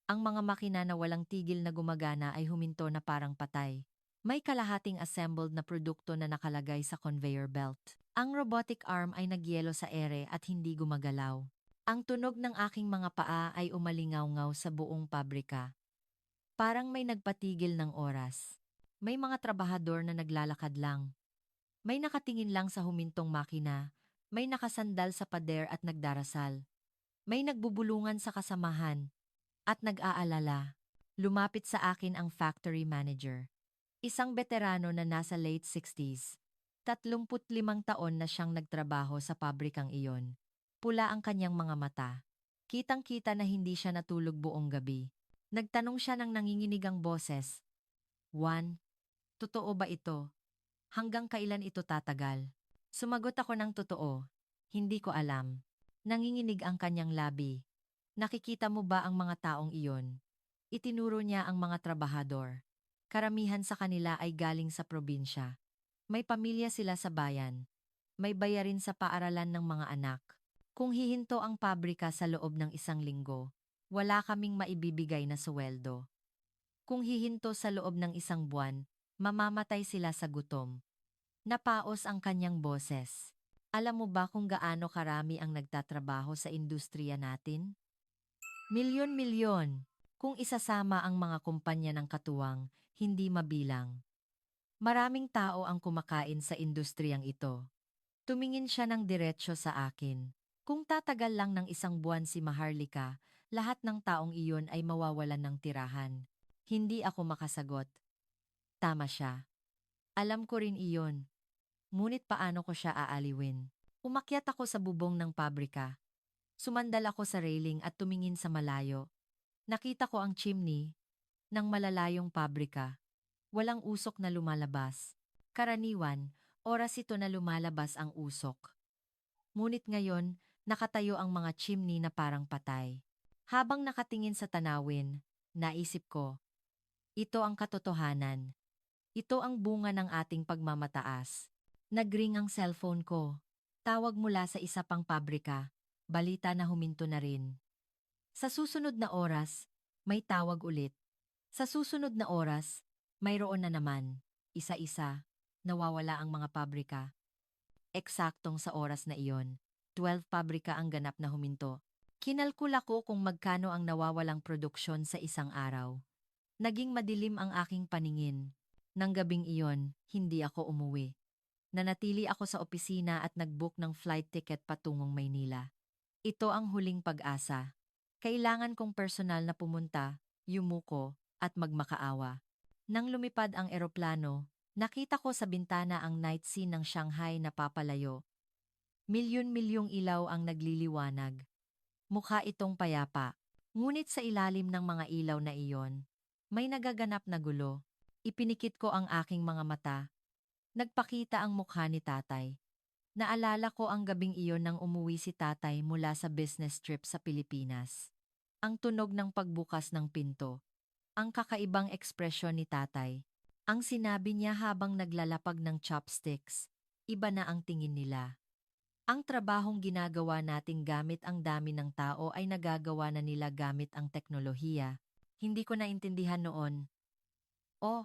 Ang mga makina na walang tigil na gumagana ay huminto na parang patay. May kalahating assembled na produkto na nakalagay sa conveyor belt. Ang robotic arm ay nagyelo sa ere at hindi gumagalaw. Ang tunog ng aking mga paa ay umalingaw-ngaw sa buong pabrika. Parang may nagpatigil ng oras. May mga trabahador na naglalakad lang. May nakatingin lang sa humintong makina. May nakasandal sa pader at nagdarasal. May nagbubulungan sa kasamahan. At nag-aalala. Lumapit sa akin ang factory manager. Isang veterano na nasa late 60s. 35 taon na siyang nagtrabaho sa pabrikang iyon. Pula ang kanyang mga mata. Kitang-kita na hindi siya natulog buong gabi. Nagtanong siya ng nanginginig boses. Juan, totoo ba ito? Hanggang kailan ito tatagal? Sumagot ako ng totoo. Hindi ko alam. Nanginginig ang kanyang labi. Nakikita mo ba ang mga taong iyon? Itinuro niya ang mga trabahador. Karamihan sa kanila ay galing sa probinsya. May pamilya sila sa bayan. May bayarin sa paaralan ng mga anak. Kung hihinto ang pabrika sa loob ng 1 linggo, wala kaming maibibigay na suweldo. Kung hihinto sa loob ng 1 buwan, mamamatay sila sa gutom. Napaos ang kanyang boses. Alam mo ba kung gaano karami ang nagtatrabaho sa industriya natin? Milyon-milyon. Kung isasama ang mga kumpanya ng katuwang, hindi mabilang. Maraming tao ang kumakain sa industriyang ito. Tumingin siya ng diretsyo sa akin. Kung tatagal lang ng 1 buwan si Maharlika, lahat ng taong iyon ay mawawalan ng tirahan. Hindi ako makasagot. Tama siya. Alam ko rin iyon. Ngunit paano ko siya aaliwin? Umakyat ako sa bubong ng pabrika. Sumandal ako sa railing at tumingin sa malayo. Nakita ko ang chimney ng malalayong pabrika. Walang usok na lumalabas. Karaniwan, oras ito na lumalabas ang usok. Ngunit ngayon, nakatayo ang mga chimney na parang patay. Habang nakatingin sa tanawin, naisip ko, ito ang katotohanan. Ito ang bunga ng ating pagmamataas. Nagring ang cellphone ko. Tawag mula sa isa pang pabrika. Balita na huminto na rin. Sa susunod na oras, may tawag ulit. Sa susunod na oras, mayroon na naman. Isa-isa, nawawala ang mga pabrika. Eksaktong sa oras na iyon, 12 pabrika ang ganap na huminto. Kinalkula ko kung magkano ang nawawalang produksyon sa isang araw. Naging madilim ang aking paningin. Nang gabing iyon, hindi ako umuwi. Nanatili ako sa opisina at nag-book ng flight ticket patungong Maynila. Ito ang huling pag-asa. Kailangan kong personal na pumunta, yumuko, at magmakaawa. Nang lumipad ang eroplano, nakita ko sa bintana ang night scene ng Shanghai na papalayo. Milyon-milyong ilaw ang nagliliwanag. Mukha itong payapa. Ngunit sa ilalim ng mga ilaw na iyon, may nagaganap na gulo. Ipinikit ko ang aking mga mata. Nagpakita ang mukha ni tatay. Naalala ko ang gabing iyon nang umuwi si tatay mula sa business trip sa Pilipinas. Ang tunog ng pagbukas ng pinto. Ang kakaibang ekspresyon ni tatay. Ang sinabi niya habang naglalapag ng chopsticks. Iba na ang tingin nila. Ang trabahong ginagawa nating gamit ang dami ng tao ay nagagawa na nila gamit ang teknolohiya. Hindi ko naintindihan noon. Oh,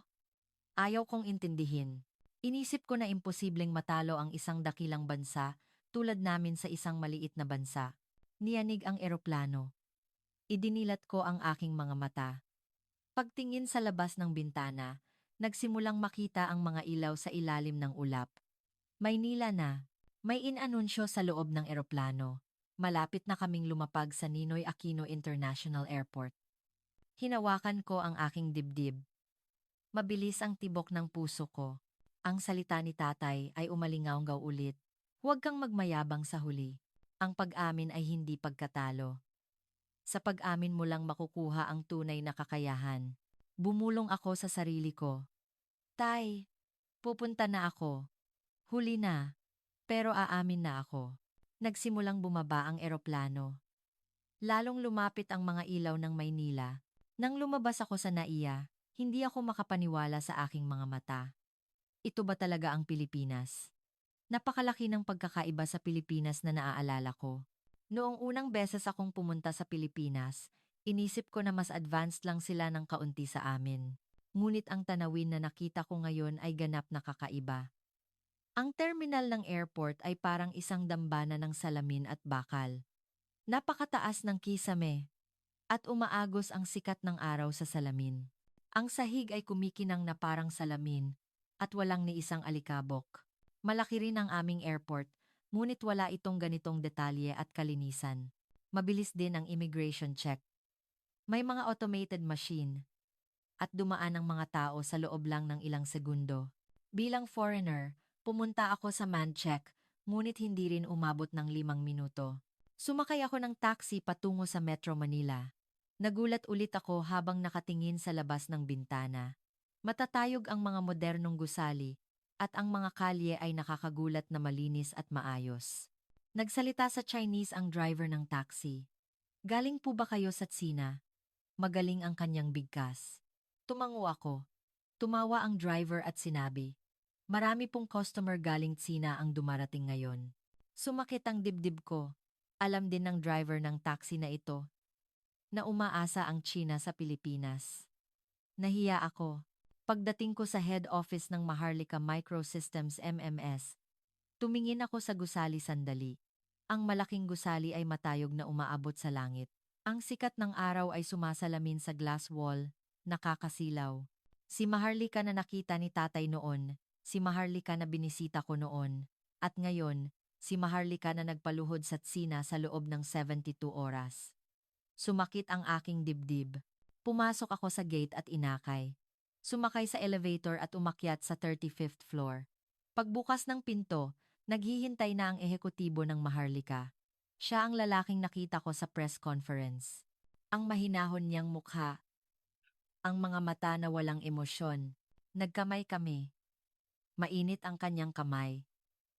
ayaw kong intindihin. Inisip ko na imposibleng matalo ang isang dakilang bansa tulad namin sa isang maliit na bansa. Niyanig ang eroplano. Idinilat ko ang aking mga mata. Pagtingin sa labas ng bintana, nagsimulang makita ang mga ilaw sa ilalim ng ulap. Maynila na. May inanunsyo sa loob ng eroplano. Malapit na kaming lumapag sa Ninoy Aquino International Airport. Hinawakan ko ang aking dibdib. Mabilis ang tibok ng puso ko. Ang salita ni tatay ay umalingaw-ngaw ulit. Huwag kang magmayabang sa huli. Ang pag-amin ay hindi pagkatalo. Sa pag-amin mo lang makukuha ang tunay na kakayahan. Bumulong ako sa sarili ko. Tay, pupunta na ako. Huli na. Pero aamin na ako. Nagsimulang bumaba ang eroplano. Lalong lumapit ang mga ilaw ng Maynila. Nang lumabas ako sa NAIA, hindi ako makapaniwala sa aking mga mata. Ito ba talaga ang Pilipinas? Napakalaki ng pagkakaiba sa Pilipinas na naaalala ko. Noong unang beses akong pumunta sa Pilipinas, inisip ko na mas advanced lang sila ng kaunti sa amin. Ngunit ang tanawin na nakita ko ngayon ay ganap na kakaiba. Ang terminal ng airport ay parang isang dambana ng salamin at bakal. Napakataas ng kisame at umaagos ang sikat ng araw sa salamin. Ang sahig ay kumikinang na parang salamin at walang ni isang alikabok. Malaki rin ang aming airport, ngunit wala itong ganitong detalye at kalinisan. Mabilis din ang immigration check. May mga automated machine at dumaan ang mga tao sa loob lang ng ilang segundo. Bilang foreigner, pumunta ako sa man check, ngunit hindi rin umabot ng 5 minuto. Sumakay ako ng taxi patungo sa Metro Manila. Nagulat ulit ako habang nakatingin sa labas ng bintana. Matatayog ang mga modernong gusali at ang mga kalye ay nakakagulat na malinis at maayos. Nagsalita sa Chinese ang driver ng taxi. Galing po ba kayo sa Tsina? Magaling ang kanyang bigkas. Tumango ako. Tumawa ang driver at sinabi, "Marami pong customer galing Tsina ang dumarating ngayon." Sumakit ang dibdib ko. Alam din ng driver ng taxi na ito na umaasa ang China sa Pilipinas. Nahiya ako. Pagdating ko sa head office ng Maharlika Microsystems MMS, tumingin ako sa gusali sandali. Ang malaking gusali ay matayog na umaabot sa langit. Ang sikat ng araw ay sumasalamin sa glass wall, nakakasilaw. Si Maharlika na nakita ni tatay noon, si Maharlika na binisita ko noon, at ngayon, si Maharlika na nagpaluhod sa Tsina sa loob ng 72 oras. Sumakit ang aking dibdib. Pumasok ako sa gate at inakay. Sumakay sa elevator at umakyat sa 35th floor. Pagbukas ng pinto, naghihintay na ang ehekutibo ng Maharlika. Siya ang lalaking nakita ko sa press conference. Ang mahinahon niyang mukha, ang mga mata na walang emosyon. Nagkamay kami. Mainit ang kanyang kamay.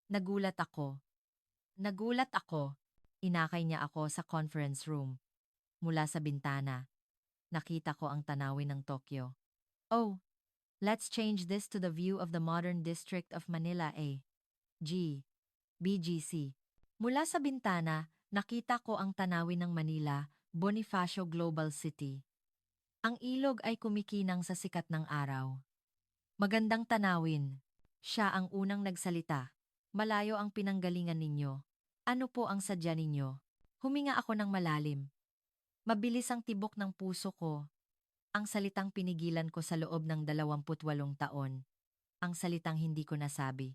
Nagulat ako. Nagulat ako. Inakay niya ako sa conference room. Mula sa bintana, nakita ko ang tanawin ng Tokyo. Oh, let's change this to the view of the modern district of Manila G. BGC. Mula sa bintana, nakita ko ang tanawin ng Manila, Bonifacio Global City. Ang ilog ay kumikinang sa sikat ng araw. Magandang tanawin. Siya ang unang nagsalita. Malayo ang pinanggalingan ninyo. Ano po ang sadya ninyo? Huminga ako ng malalim. Mabilis ang tibok ng puso ko. Ang salitang pinigilan ko sa loob ng 28 taon. Ang salitang hindi ko nasabi.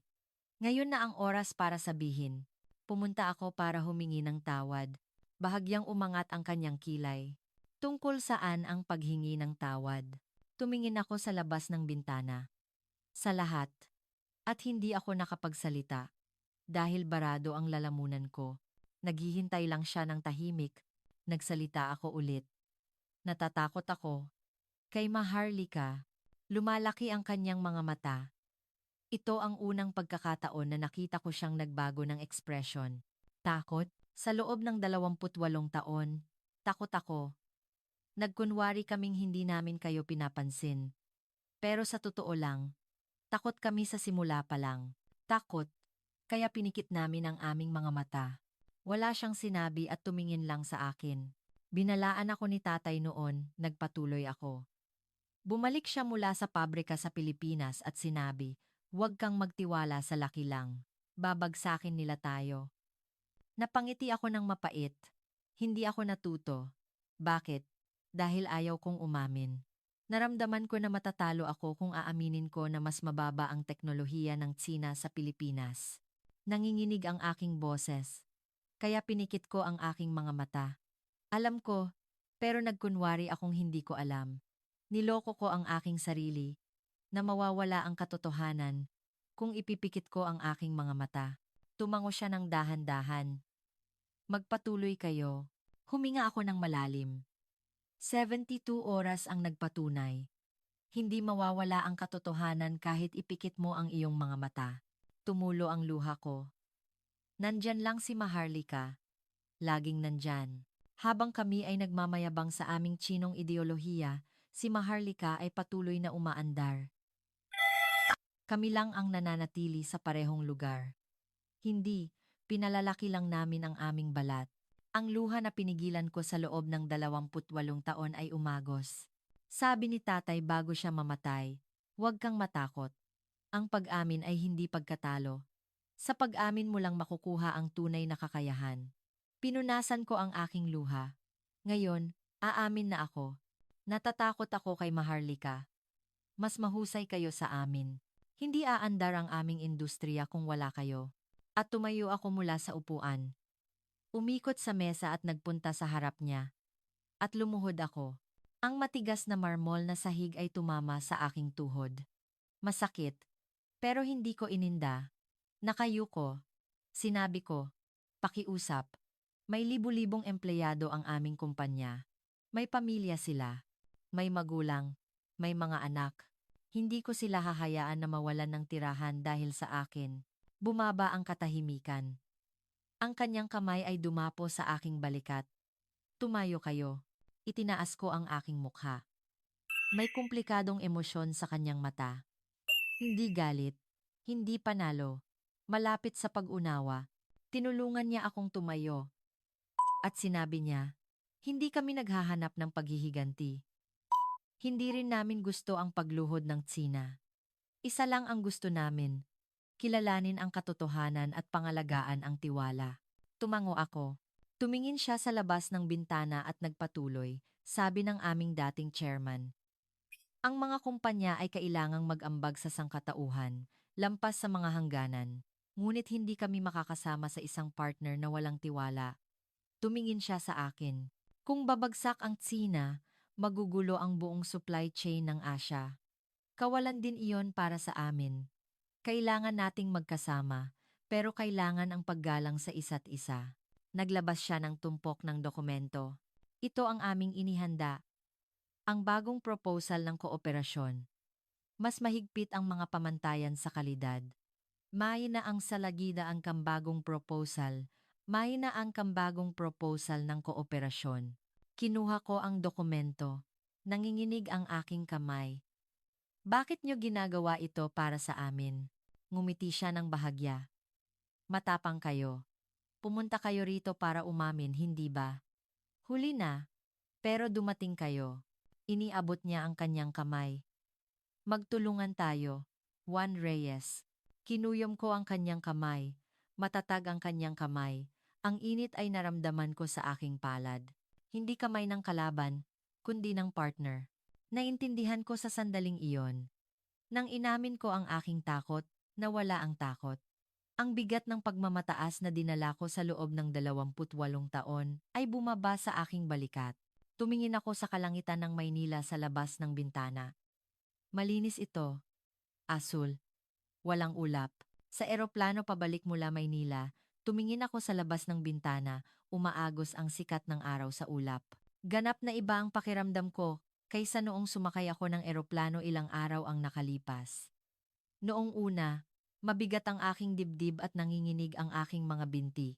Ngayon na ang oras para sabihin. Pumunta ako para humingi ng tawad. Bahagyang umangat ang kanyang kilay. Tungkol saan ang paghingi ng tawad? Tumingin ako sa labas ng bintana. Sa lahat. At hindi ako nakapagsalita. Dahil barado ang lalamunan ko. Naghihintay lang siya ng tahimik. Nagsalita ako ulit. Natatakot ako. Kay Maharlika, lumalaki ang kanyang mga mata. Ito ang unang pagkakataon na nakita ko siyang nagbago ng ekspresyon. Takot? Sa loob ng 28 taon, takot ako. Nagkunwari kaming hindi namin kayo pinapansin. Pero sa totoo lang, takot kami sa simula pa lang. Takot, kaya pinikit namin ang aming mga mata. Wala siyang sinabi at tumingin lang sa akin. Binalaan ako ni tatay noon, nagpatuloy ako. Bumalik siya mula sa pabrika sa Pilipinas at sinabi, "Huwag kang magtiwala sa laki lang. Babagsakin nila tayo." Napangiti ako ng mapait. Hindi ako natuto. Bakit? Dahil ayaw kong umamin. Naramdaman ko na matatalo ako kung aaminin ko na mas mababa ang teknolohiya ng Tsina sa Pilipinas. Nanginginig ang aking boses. Kaya pinikit ko ang aking mga mata. Alam ko, pero nagkunwari akong hindi ko alam. Niloko ko ang aking sarili, na mawawala ang katotohanan kung ipipikit ko ang aking mga mata. Tumango siya ng dahan-dahan. Magpatuloy kayo. Huminga ako ng malalim. 72 oras ang nagpatunay. Hindi mawawala ang katotohanan kahit ipikit mo ang iyong mga mata. Tumulo ang luha ko. Nandyan lang si Maharlika. Laging nandyan. Habang kami ay nagmamayabang sa aming Chinong ideolohiya, si Maharlika ay patuloy na umaandar. Kami lang ang nananatili sa parehong lugar. Hindi, pinalalaki lang namin ang aming balat. Ang luha na pinigilan ko sa loob ng 28 taon ay umagos. Sabi ni tatay bago siya mamatay, "Huwag kang matakot. Ang pag-amin ay hindi pagkatalo. Sa pag-amin mo lang makukuha ang tunay na kakayahan." Pinunasan ko ang aking luha. Ngayon, aamin na ako. Natatakot ako kay Maharlika. Mas mahusay kayo sa amin. Hindi aandar ang aming industriya kung wala kayo. At tumayo ako mula sa upuan. Umikot sa mesa at nagpunta sa harap niya. At lumuhod ako. Ang matigas na marmol na sahig ay tumama sa aking tuhod. Masakit. Pero hindi ko ininda. Nakayuko. Sinabi ko, "Pakiusap. May libu-libong empleyado ang aming kumpanya. May pamilya sila. May magulang. May mga anak. Hindi ko sila hahayaan na mawalan ng tirahan dahil sa akin." Bumaba ang katahimikan. Ang kanyang kamay ay dumapo sa aking balikat. "Tumayo kayo." Itinaas ko ang aking mukha. May komplikadong emosyon sa kanyang mata. Hindi galit. Hindi panalo. Malapit sa pag-unawa. Tinulungan niya akong tumayo. At sinabi niya, "Hindi kami naghahanap ng paghihiganti. Hindi rin namin gusto ang pagluhod ng Tsina. Isa lang ang gusto namin. Kilalanin ang katotohanan at pangalagaan ang tiwala." Tumango ako. Tumingin siya sa labas ng bintana at nagpatuloy, sabi ng aming dating chairman. "Ang mga kumpanya ay kailangang mag-ambag sa sangkatauhan, lampas sa mga hangganan. Ngunit hindi kami makakasama sa isang partner na walang tiwala." Tumingin siya sa akin. "Kung babagsak ang Tsina, magugulo ang buong supply chain ng Asya. Kawalan din iyon para sa amin. Kailangan nating magkasama, pero kailangan ang paggalang sa isa't isa." Naglabas siya ng tumpok ng dokumento. "Ito ang aming inihanda. Ang bagong proposal ng kooperasyon. Mas mahigpit ang mga pamantayan sa kalidad. May na ang salagida ang kambagong proposal. May na ang kambagong proposal ng kooperasyon." Kinuha ko ang dokumento. Nanginginig ang aking kamay. "Bakit niyo ginagawa ito para sa amin?" Ngumiti siya ng bahagya. "Matapang kayo. Pumunta kayo rito para umamin, hindi ba? Huli na, pero dumating kayo." Iniabot niya ang kanyang kamay. "Magtulungan tayo, Juan Reyes." Kinuyom ko ang kanyang kamay. Matatag ang kanyang kamay. Ang init ay naramdaman ko sa aking palad. Hindi kamay ng kalaban, kundi ng partner. Naintindihan ko sa sandaling iyon. Nang inamin ko ang aking takot, nawala ang takot. Ang bigat ng pagmamataas na dinala ko sa loob ng 28 taon ay bumaba sa aking balikat. Tumingin ako sa kalangitan ng Maynila sa labas ng bintana. Malinis ito. Asul. Walang ulap. Sa eroplano pabalik mula Maynila, tumingin ako sa labas ng bintana, umaagos ang sikat ng araw sa ulap. Ganap na iba ang pakiramdam ko kaysa noong sumakay ako ng eroplano ilang araw ang nakalipas. Noong una, mabigat ang aking dibdib at nanginginig ang aking mga binti.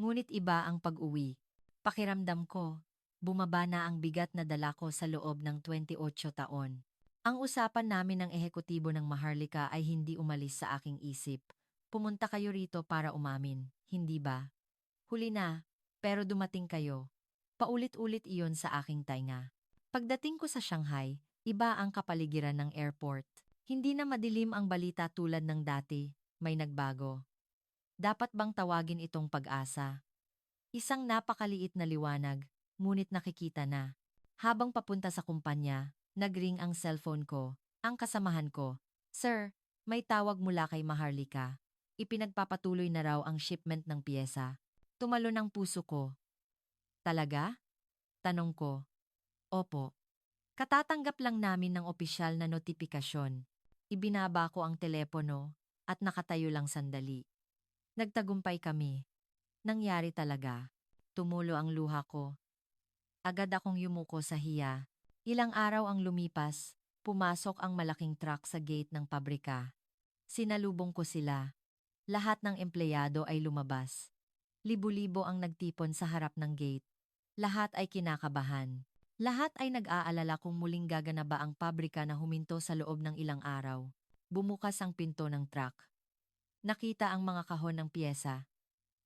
Ngunit iba ang pag-uwi. Pakiramdam ko, bumaba na ang bigat na dala ko sa loob ng 28 taon. Ang usapan namin ng ehekutibo ng Maharlika ay hindi umalis sa aking isip. "Pumunta kayo rito para umamin, hindi ba? Huli na, pero dumating kayo." Paulit-ulit iyon sa aking tainga. Pagdating ko sa Shanghai, iba ang kapaligiran ng airport. Hindi na madilim ang balita tulad ng dati, may nagbago. Dapat bang tawagin itong pag-asa? Isang napakaliit na liwanag, ngunit nakikita na. Habang papunta sa kumpanya, nagring ang cellphone ko. Ang kasamahan ko, "Sir, may tawag mula kay Maharlika. Ipinagpapatuloy na raw ang shipment ng piyesa." Tumalon ang puso ko. "Talaga?" Tanong ko. "Opo. Katatanggap lang namin ng opisyal na notipikasyon." Ibinaba ko ang telepono at nakatayo lang sandali. Nagtagumpay kami. Nangyari talaga. Tumulo ang luha ko. Agad akong yumuko sa hiya. Ilang araw ang lumipas, pumasok ang malaking truck sa gate ng pabrika. Sinalubong ko sila. Lahat ng empleyado ay lumabas. Libo-libo ang nagtipon sa harap ng gate. Lahat ay kinakabahan. Lahat ay nag-aalala kung muling gaganaba ang pabrika na huminto sa loob ng ilang araw. Bumukas ang pinto ng truck. Nakita ang mga kahon ng piyesa.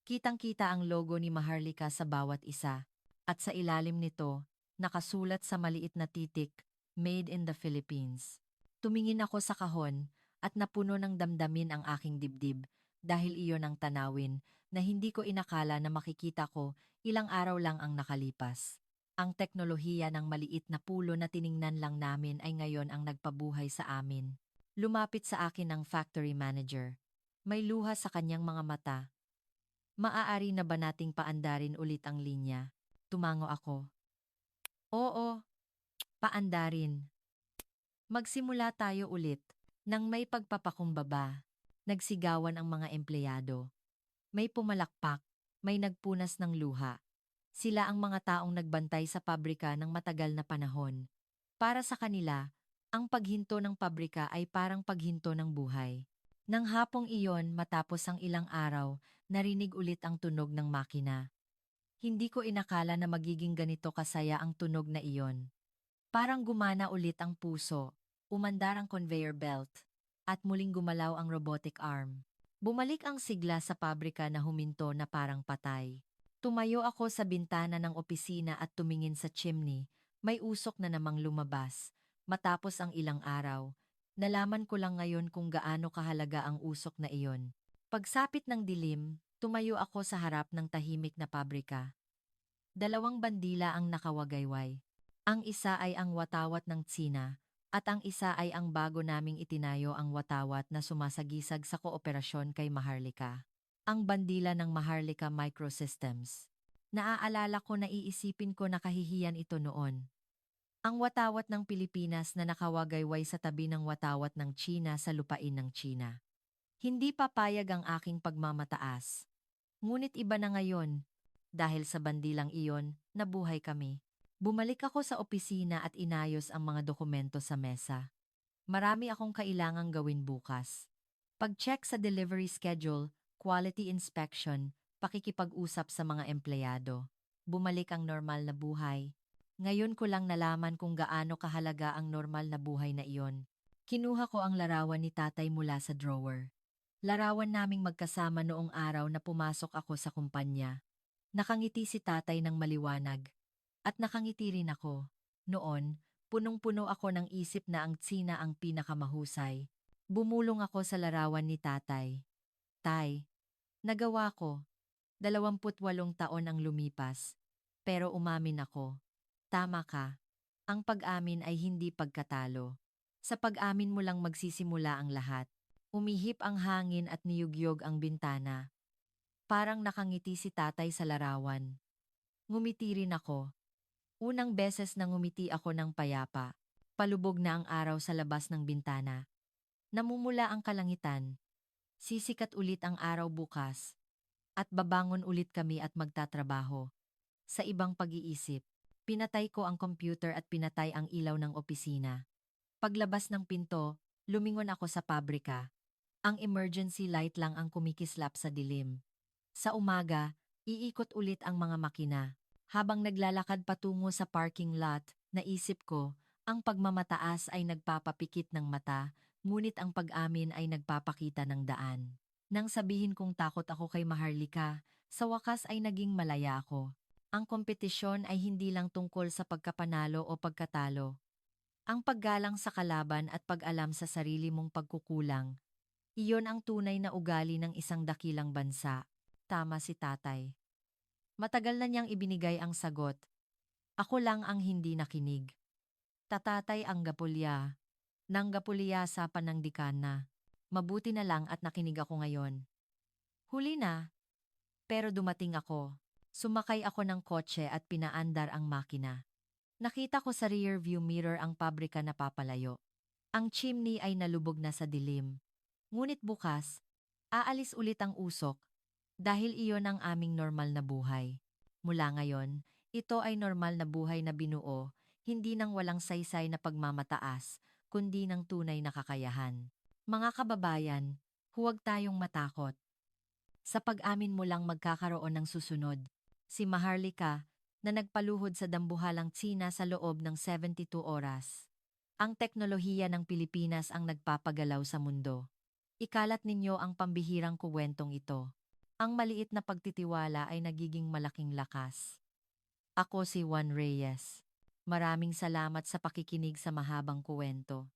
Kitang-kita ang logo ni Maharlika sa bawat isa. At sa ilalim nito, nakasulat sa maliit na titik, Made in the Philippines. Tumingin ako sa kahon at napuno ng damdamin ang aking dibdib dahil iyon ang tanawin na hindi ko inakala na makikita ko ilang araw lang ang nakalipas. Ang teknolohiya ng maliit na pulo na tiningnan lang namin ay ngayon ang nagpabuhay sa amin. Lumapit sa akin ang factory manager. May luha sa kanyang mga mata. Maaari na ba nating paandarin ulit ang linya? Tumango ako. Oo, paandarin. Magsimula tayo ulit. Nang may pagpapakumbaba, nagsigawan ang mga empleyado. May pumalakpak, may nagpunas ng luha. Sila ang mga taong nagbantay sa pabrika ng matagal na panahon. Para sa kanila, ang paghinto ng pabrika ay parang paghinto ng buhay. Nang hapong iyon matapos ang ilang araw, narinig ulit ang tunog ng makina. Hindi ko inakala na magiging ganito kasaya ang tunog na iyon. Parang gumana ulit ang puso, umandar ang conveyor belt, at muling gumalaw ang robotic arm. Bumalik ang sigla sa pabrika na huminto na parang patay. Tumayo ako sa bintana ng opisina at tumingin sa chimney, may usok na namang lumabas. Matapos ang ilang araw, nalaman ko lang ngayon kung gaano kahalaga ang usok na iyon. Pagsapit ng dilim, tumayo ako sa harap ng tahimik na pabrika. Dalawang bandila ang nakawagayway. Ang isa ay ang watawat ng Tsina, at ang isa ay ang bago naming itinayo ang watawat na sumasagisag sa kooperasyon kay Maharlika. Ang bandila ng Maharlika Microsystems. Naaalala ko na iisipin ko na kahihiyan ito noon. Ang watawat ng Pilipinas na nakawagayway sa tabi ng watawat ng China sa lupain ng China. Hindi papayag ang aking pagmamataas. Ngunit iba na ngayon. Dahil sa bandilang iyon, nabuhay kami. Bumalik ako sa opisina at inayos ang mga dokumento sa mesa. Marami akong kailangang gawin bukas. Pag-check sa delivery schedule, quality inspection, pakikipag-usap sa mga empleyado. Bumalik ang normal na buhay. Ngayon ko lang nalaman kung gaano kahalaga ang normal na buhay na iyon. Kinuha ko ang larawan ni tatay mula sa drawer. Larawan naming magkasama noong araw na pumasok ako sa kumpanya. Nakangiti si tatay ng maliwanag. At nakangiti rin ako. Noon, punong-puno ako ng isip na ang Tsina ang pinakamahusay. Bumulong ako sa larawan ni tatay. Tay, nagawa ko. 28 taon ang lumipas. Pero umamin ako. Tama ka. Ang pag-amin ay hindi pagkatalo. Sa pag-amin mo lang magsisimula ang lahat. Umihip ang hangin at niyugyog ang bintana. Parang nakangiti si tatay sa larawan. Ngumiti rin ako. Unang beses na ngumiti ako ng payapa. Palubog na ang araw sa labas ng bintana. Namumula ang kalangitan. Sisikat ulit ang araw bukas. At babangon ulit kami at magtatrabaho. Sa ibang pag-iisip, pinatay ko ang computer at pinatay ang ilaw ng opisina. Paglabas ng pinto, lumingon ako sa pabrika. Ang emergency light lang ang kumikislap sa dilim. Sa umaga, iikot ulit ang mga makina. Habang naglalakad patungo sa parking lot, naisip ko, ang pagmamataas ay nagpapapikit ng mata, ngunit ang pag-amin ay nagpapakita ng daan. Nang sabihin kong takot ako kay Maharlika, sa wakas ay naging malaya ako. Ang kompetisyon ay hindi lang tungkol sa pagkapanalo o pagkatalo. Ang paggalang sa kalaban at pag-alam sa sarili mong pagkukulang. Iyon ang tunay na ugali ng isang dakilang bansa. Tama si tatay. Matagal na niyang ibinigay ang sagot. Ako lang ang hindi nakinig. Tatatay ang gapulya. Nang gapulya sa panangdikana. Mabuti na lang at nakinig ako ngayon. Huli na. Pero dumating ako. Sumakay ako ng kotse at pinaandar ang makina. Nakita ko sa rear view mirror ang pabrika na papalayo. Ang chimney ay nalubog na sa dilim. Ngunit bukas, aalis ulit ang usok. Dahil iyon ang aming normal na buhay. Mula ngayon, ito ay normal na buhay na binuo, hindi ng walang saysay na pagmamataas, kundi ng tunay na kakayahan. Mga kababayan, huwag tayong matakot. Sa pag-amin mo lang magkakaroon ng susunod. Si Maharlika, na nagpaluhod sa dambuhalang Tsina sa loob ng 72 oras. Ang teknolohiya ng Pilipinas ang nagpapagalaw sa mundo. Ikalat ninyo ang pambihirang kuwentong ito. Ang maliit na pagtitiwala ay nagiging malaking lakas. Ako si Juan Reyes. Maraming salamat sa pakikinig sa mahabang kuwento.